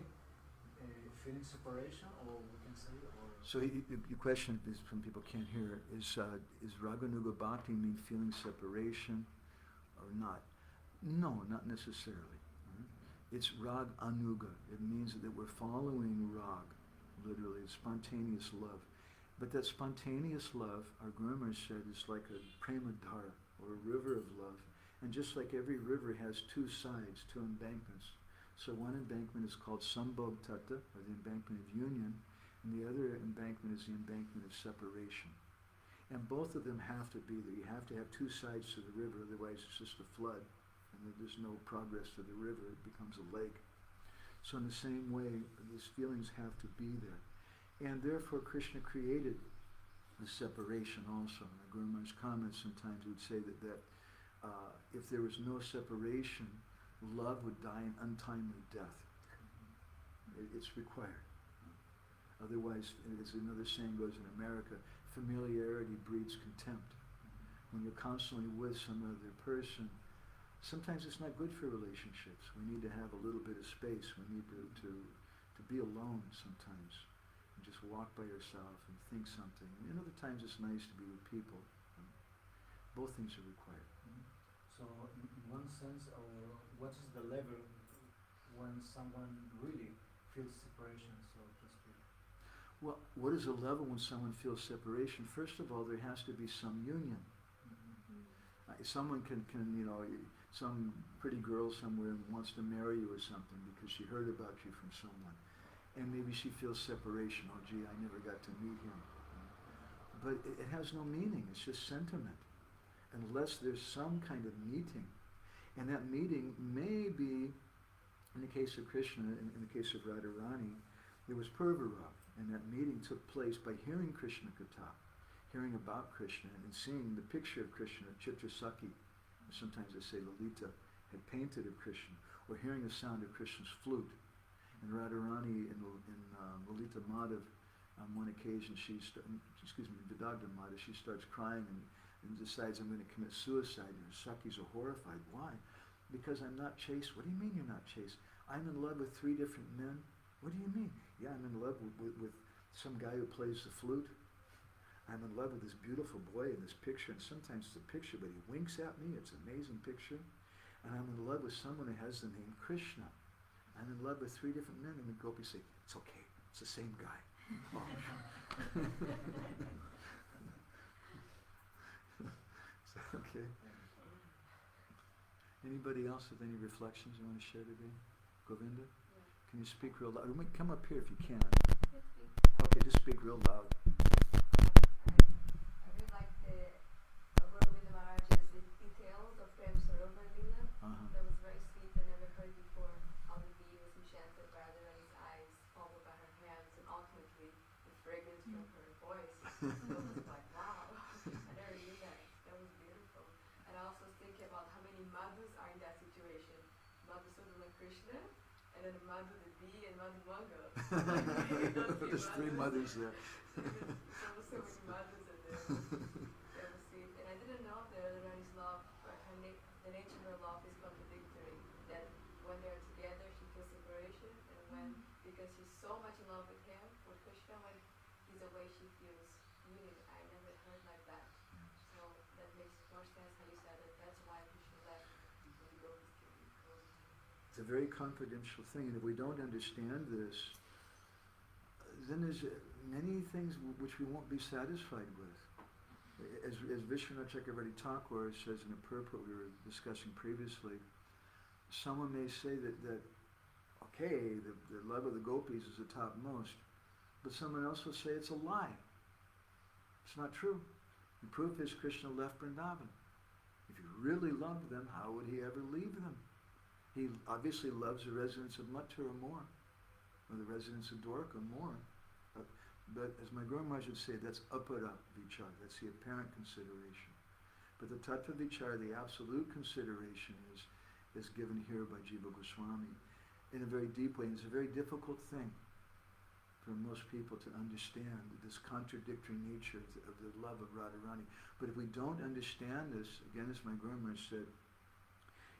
S2: feeling separation, or we can say, or
S1: so your question is, from people can't hear, is Raganugabati mean feeling separation or not? No, not necessarily. It's Rag Anuga. It means that we're following Rag, literally, it's spontaneous love. But that spontaneous love, our Guru Maharaj said, is like a prema dhara, or a river of love. And just like every river has 2 sides, 2 embankments, So one embankment is called Sambhog Tattva, or the embankment of union, and the other embankment is the embankment of separation. And both of them have to be there. You have to have two sides to the river, otherwise it's just a flood, and there's no progress to the river, it becomes a lake. So in the same way, these feelings have to be there. And therefore Krishna created the separation also. In the Guru Maharaj's comments sometimes would say that if there was no separation, love would die an untimely death. It's required. Otherwise, as another saying goes in America, familiarity breeds contempt. When you're constantly with some other person, sometimes it's not good for relationships. We need to have a little bit of space. We need to be alone sometimes. And just walk by yourself and think something. And other times it's nice to be with people. Both things are required.
S2: So in one sense, what is the level when someone really feels separation, so to speak?
S1: Well, what is a level when someone feels separation? First of all, there has to be some union. Someone can some pretty girl somewhere wants to marry you or something because she heard about you from someone. And maybe she feels separation. Oh, gee, I never got to meet him. But it has no meaning. It's just sentiment. Unless there's some kind of meeting. And that meeting may be, in the case of Krishna, in the case of Radharani, there was Purvara. And that meeting took place by hearing Krishna Katha, hearing about Krishna, and seeing the picture of Krishna, Chitrasakhi, or sometimes they say Lalita, had painted of Krishna, or hearing the sound of Krishna's flute. And Radharani in Lalita Madhav, on one occasion, Vidagdha Madhav, she starts crying and decides, I'm going to commit suicide. And her Sakhis are horrified. Why? Because I'm not chaste. What do you mean you're not chaste? I'm in love with 3 different men. What do you mean? Yeah, I'm in love with some guy who plays the flute. I'm in love with this beautiful boy in this picture, and sometimes it's a picture, but he winks at me. It's an amazing picture. And I'm in love with someone who has the name Krishna. I'm in love with 3 different men, and the gopis say, it's okay, it's the same guy. Oh. Okay. Anybody else with any reflections you want to share today? Govinda?
S3: Yeah.
S1: Can you speak real loud? Come up here if you can.
S3: Yes, please.
S1: Okay, just speak real loud.
S5: I really like the Guru Maharaj's details of Prem Sarovar Lila. That was very sweet. I never heard before how the bee was enchanted by Radharani's eyes, followed by her hands, and ultimately the fragrance from her voice. So it was like, wow, I never knew that. That was beautiful. And I also was thinking about how many madhus are in that situation. Madhusudana Krishna, and then Madhu the bee, and Madhu Manga.
S1: There's 3 mothers there.
S5: So many madhus in there. That was sweet. And I didn't know that Radharani's love, or the nature of her love is contradictory. That when they're together, she feels separation, and when, because she's so much in love with him, with Krishna, when he's away, she feels union. I never heard like that. So that makes more sense how you said it. That's why Krishna left when the gopis came close.
S1: It's a very confidential thing, and if we don't understand this, then there's many things which we won't be satisfied with. As Vishwanath Chakravarti Thakur says in a purport we were discussing previously, someone may say that okay, the love of the gopis is the topmost, but someone else will say it's a lie. It's not true. The proof is Krishna left Vrindavan. If he really loved them, how would he ever leave them? He obviously loves the residents of Mathura more, or the residents of Dwarka more. But as my Guru Maharaj would say, that's apara vichar, that's the apparent consideration. But the tattva vichar, the absolute consideration, is given here by Jiva Goswami in a very deep way. And it's a very difficult thing for most people to understand, this contradictory nature of the love of Radharani. But if we don't understand this, again, as my Guru Maharaj said,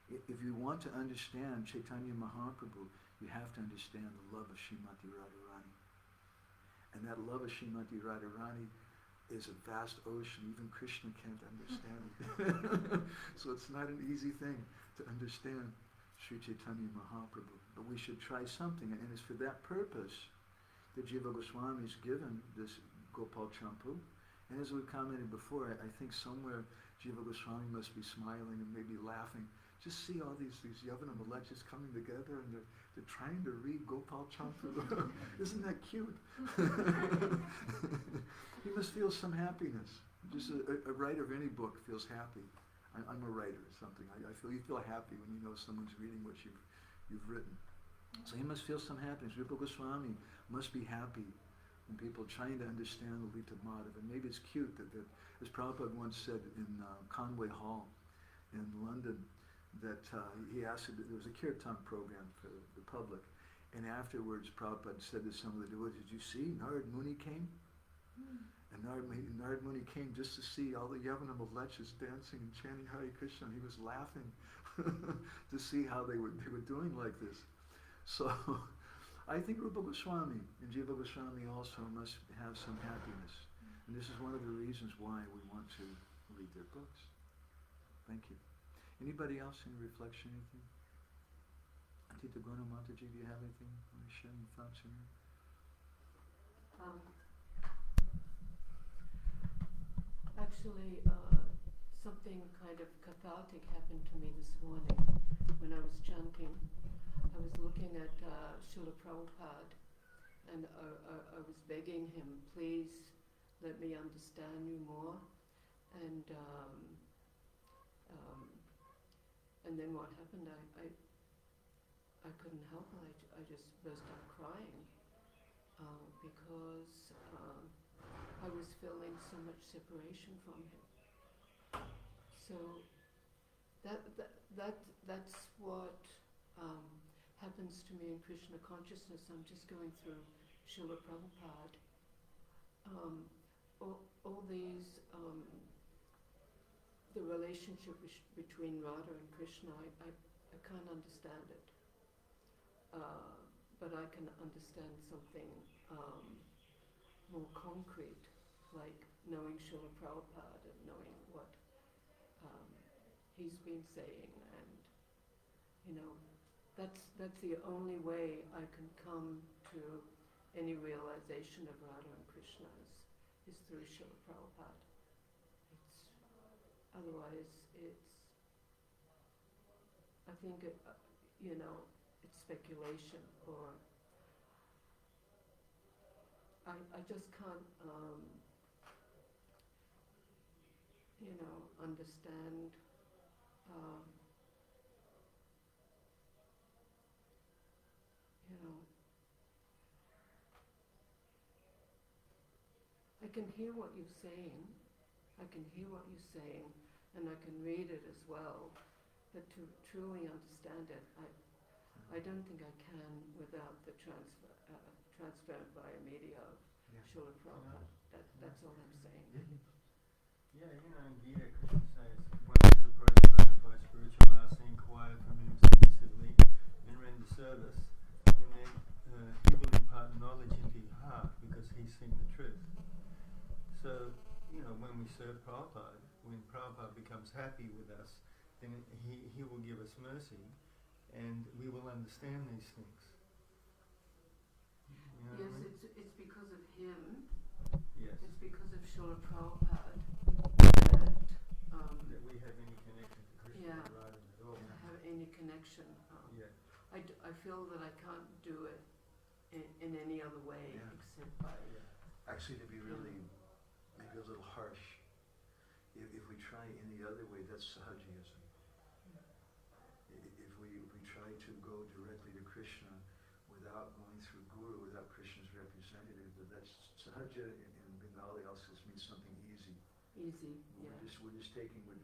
S1: if you want to understand Chaitanya Mahaprabhu, you have to understand the love of Srimati Radharani. And that love of Srimati Radharani is a vast ocean. Even Krishna can't understand it. So it's not an easy thing to understand Sri Chaitanya Mahaprabhu. But we should try something. And it's for that purpose that Jiva Goswami is given this Gopal Campu. And as we commented before, I think somewhere Jiva Goswami must be smiling and maybe laughing just see all these Yavana Malachas coming together and they're trying to read Gopal Campu. Isn't that cute? You must feel some happiness. Just a writer of any book feels happy. I'm a writer or something. You feel happy when you know someone's reading what you've written. So he must feel some happiness. Jiva Goswami must be happy when people are trying to understand the Lita Madhava. And maybe it's cute that as Prabhupada once said in Conway Hall in London, that he asked, there was a kirtan program for the public, and afterwards Prabhupada said to some of the devotees, did you see Narad Muni came? And Narad Muni came just to see all the Yavana Malachas dancing and chanting Hare Krishna, and he was laughing to see how they were doing like this. So I think Rupa Goswami and Jiva Goswami also must have some happiness. And this is one of the reasons why we want to read their books. Thank you. Anybody else, any reflection, anything? Atita Guna Mataji, do you have anything? Want to share any thoughts in here?
S3: Actually, something kind of cathartic happened to me this morning when I was chanting. I was looking at Srila Prabhupada, and I was begging him, please let me understand you more. And then what happened? I couldn't help it. I just burst out crying because I was feeling so much separation from him. So that's what happens to me in Krishna consciousness. I'm just going through Srila Prabhupada. All these, the relationship between Radha and Krishna, I can't understand it. But I can understand something more concrete, like knowing Srila Prabhupada and knowing what he's been saying, and that's the only way I can come to any realization of Radha and Krishna is through Srila Prabhupada. Otherwise, I think it's speculation, or I just can't, understand. I can hear what you're saying. And I can read it as well. But to truly understand it, I don't think I can without the transparent via media of Srila Prabhupada. That's all I'm saying.
S4: Yeah, in Gita, Krishna says, one is approached by spiritual master, inquire from him submissively, and render service, and then he will impart knowledge into your heart because he's seen the truth. So, when we serve Prabhupada, when Prabhupada becomes happy with us, then he will give us mercy, and we will understand these things.
S3: It's because of him.
S4: Yes.
S3: It's because of Srila Prabhupada
S4: that we have any connection to Krishna Radha at all.
S3: Have any connection. I feel that I can't do it in any other way except by.
S1: Actually, to be really maybe a little harsh, if we try any other way, that's sahajiyism. If we try to go directly to Krishna without going through Guru, without Krishna's representative, that's sahaja in Bengali also means something easy.
S3: Easy, yeah.
S1: We're just taking, and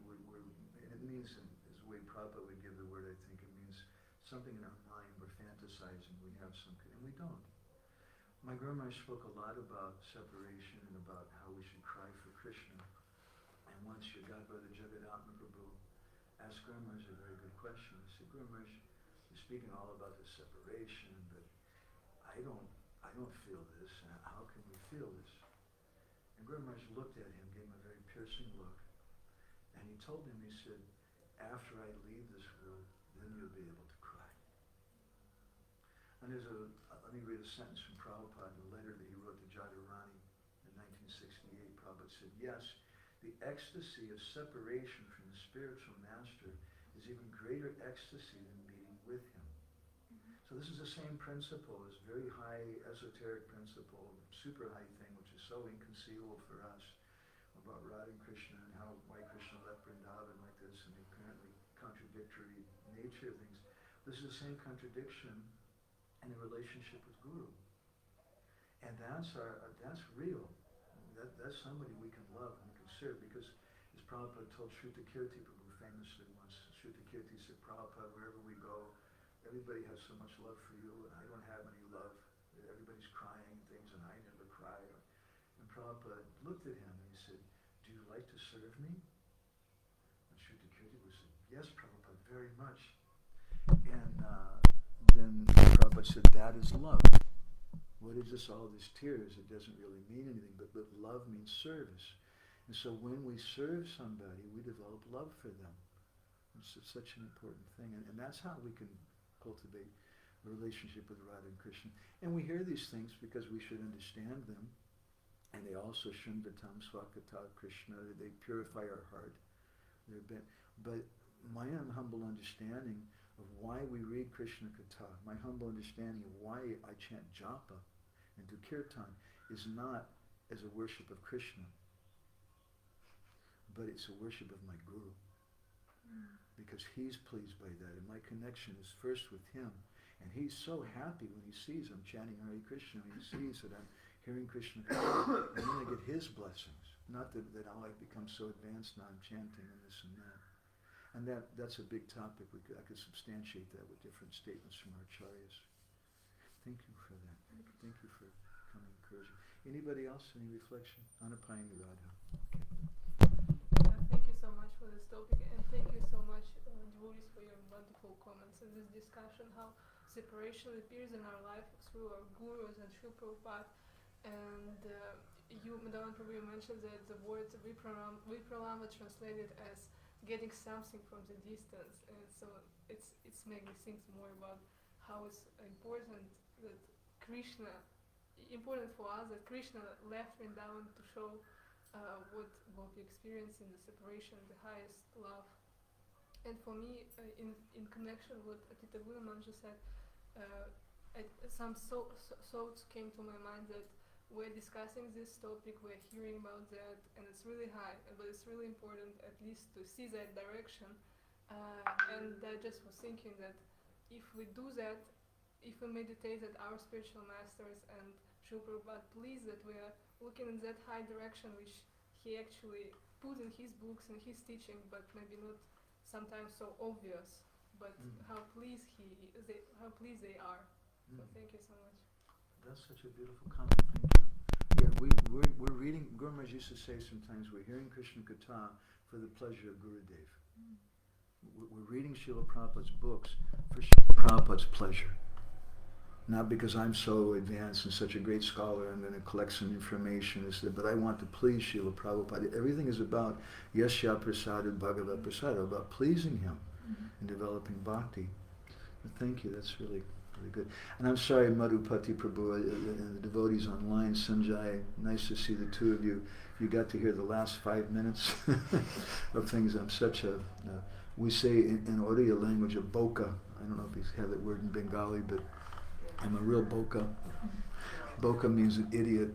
S1: it means, as the way Prabhupada would give the word, I think it means something in our mind, we're fantasizing, we have something, and we don't. My Guru Maharaj spoke a lot about separation and about how we should cry for Krishna. And once your godbrother Jagadatma Prabhu asked Guru Maharaj a very good question. He said, Guru Maharaj, you're speaking all about the separation, but I don't feel this. How can we feel this? And Guru Maharaj looked at him, gave him a very piercing look, and he told him, he said, after I leave this world, then you'll be able to cry. And let me read a sentence from Prabhupada in a letter that he wrote to Jadharani in 1968. Prabhupada said, yes, the ecstasy of separation from the spiritual master is even greater ecstasy than meeting with him. So this is the same principle, this very high esoteric principle, super high thing, which is so inconceivable for us, about Radha and Krishna and why Krishna left Vrindavan like this, and the apparently contradictory nature of things. This is the same contradiction in the relationship with Guru. And that's real. That's somebody we can love and we can serve, because as Prabhupada told Shrutakirti Prabhu famously once, Shrutakirti said, Prabhupada, wherever we go, everybody has so much love for you, and I don't have any love. Everybody's crying and things, and I never cry. And Prabhupada looked at him and he said, do you like to serve me? And Shrutakirti said, yes, Prabhupada, very much. And then Prabhupada said, that is love. What is this, all these tears? It doesn't really mean anything, but love means service. And so when we serve somebody, we develop love for them. It's such an important thing. And that's how we can cultivate a relationship with Radha and Krishna. And we hear these things because we should understand them. And they also Shundatam Swakata Krishna, they purify our heart. But my humble understanding of why we read Krishna Katha, my humble understanding of why I chant japa and do kirtan is not as a worship of Krishna, but it's a worship of my Guru. Because he's pleased by that, and my connection is first with him. And he's so happy when he sees I'm chanting Hare Krishna, when he sees that I'm hearing Krishna Katha, and then I get his blessings. Not that I become so advanced now I'm chanting and this and that. And that's a big topic. I could substantiate that with different statements from our acaryas. Thank you for that. Thank you for coming encouraging. Anybody else? Any reflection? Anapayani Radha.
S6: Thank you so much for this topic, and thank you so much, devotees, for your wonderful comments in this discussion, how separation appears in our life through our gurus and Srila Prabhupada. And you, Madhavan Prabhu, mentioned that the word Vipralama translated as getting something from the distance, and so it's making me think more about how it's important that important for us that Krishna left Vrindavan to show what we experience in the separation, the highest love. And for me, in connection with Atita Gunaman just said, some thoughts came to my mind that we're discussing this topic, we're hearing about that, and it's really high, but it's really important at least to see that direction. And I just was thinking that if we do that, if we meditate that our spiritual masters and Srila Prabhupada please that we are looking in that high direction which he actually put in his books and his teaching, but maybe not sometimes so obvious, but how pleased they are. So thank you so much.
S1: That's such a beautiful comment. Thank you. Yeah, we're reading. Guru Maharaj used to say sometimes we're hearing Krishna Katha for the pleasure of Gurudev. We're reading Srila Prabhupada's books for Srila Prabhupada's pleasure. Not because I'm so advanced and such a great scholar, I'm going to collect some information, but I want to please Srila Prabhupada. Everything is about Yasya Prasada Bhagavad Prasada, about pleasing him and developing bhakti. But thank you, that's really, really good. And I'm sorry, Madhupati Prabhu, and the devotees online, Sanjay, nice to see the two of you. You got to hear the last 5 minutes of things. I'm such a, we say in Oriya language, a boka. I don't know if you have that word in Bengali, but I'm a real boka. Boka means an idiot.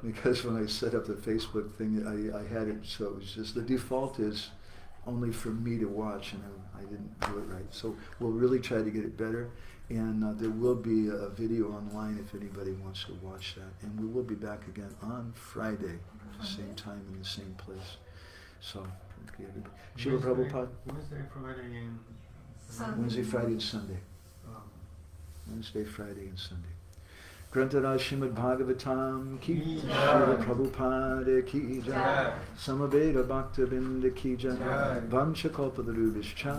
S1: Because when I set up the Facebook thing, I had it, so it was just, the default is only for me to watch, and I didn't do it right. So we'll really try to get it better, and there will be a video online if anybody wants to watch that. And we will be back again on Friday, same time in the same place. So, okay, everybody. Srila Prabhupada?
S4: Wednesday, Friday, and
S5: Sunday.
S1: Wednesday, Friday, and Sunday. Wednesday, Friday, and Sunday. Grantaraj Srimad Bhagavatam ki jai, Srila Prabhupada ki jai, Samaveda Bhakta Vinda ki jai, Vamsha Kalpatarubhishcha